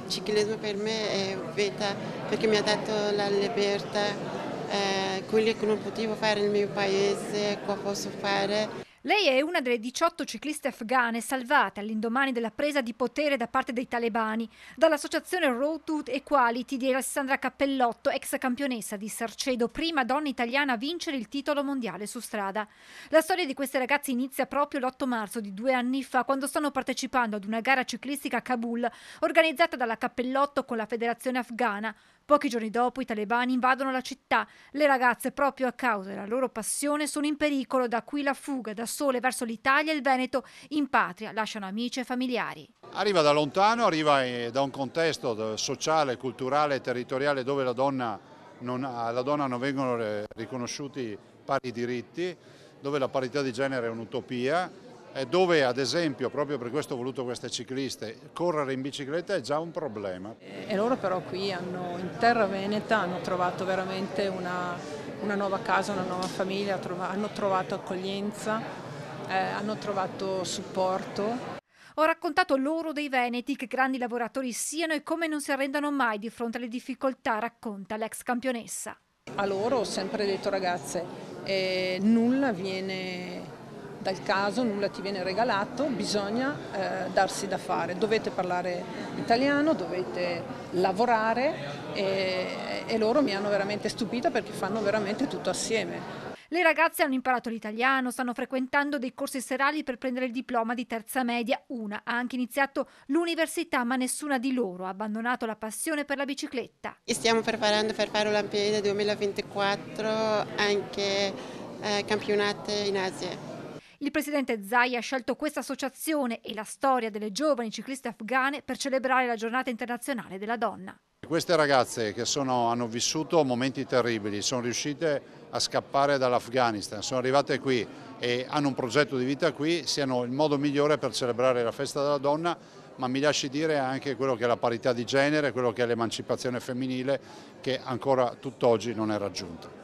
ciclismo per me è vita perché mi ha dato la libertà, quello che non potevo fare nel mio paese, qua posso fare. Lei è una delle 18 cicliste afghane salvate all'indomani della presa di potere da parte dei talebani dall'associazione Road to Equality di Alessandra Cappellotto, ex campionessa di Sarcedo, prima donna italiana a vincere il titolo mondiale su strada. La storia di queste ragazze inizia proprio l'8 marzo di 2 anni fa, quando stanno partecipando ad una gara ciclistica a Kabul, organizzata dalla Cappellotto con la federazione afghana. Pochi giorni dopo i talebani invadono la città. Le ragazze, proprio a causa della loro passione, sono in pericolo, da qui la fuga da sole verso l'Italia e il Veneto. In patria lasciano amici e familiari. Arriva da lontano, arriva da un contesto sociale, culturale e territoriale dove alla donna non vengono riconosciuti pari diritti, dove la parità di genere è un'utopia, e dove ad esempio, proprio per questo ho voluto queste cicliste, correre in bicicletta è già un problema. E loro però qui in terra veneta hanno trovato veramente una nuova casa, una nuova famiglia, hanno trovato accoglienza, hanno trovato supporto. Ho raccontato loro dei veneti, che grandi lavoratori siano e come non si arrendano mai di fronte alle difficoltà, racconta l'ex campionessa. A loro ho sempre detto: ragazze, nulla viene dal caso, nulla ti viene regalato, bisogna darsi da fare, dovete parlare italiano, dovete lavorare e loro mi hanno veramente stupita perché fanno veramente tutto assieme. Le ragazze hanno imparato l'italiano, stanno frequentando dei corsi serali per prendere il diploma di terza media. Una ha anche iniziato l'università, ma nessuna di loro ha abbandonato la passione per la bicicletta. Stiamo preparando per fare Olimpiadi 2024, anche campionati in Asia. Il presidente Zai ha scelto questa associazione e la storia delle giovani cicliste afghane per celebrare la giornata internazionale della donna. Queste ragazze che hanno vissuto momenti terribili, sono riuscite a scappare dall'Afghanistan, sono arrivate qui e hanno un progetto di vita qui, siano il modo migliore per celebrare la festa della donna, ma mi lasci dire anche quello che è la parità di genere, quello che è l'emancipazione femminile, che ancora tutt'oggi non è raggiunta.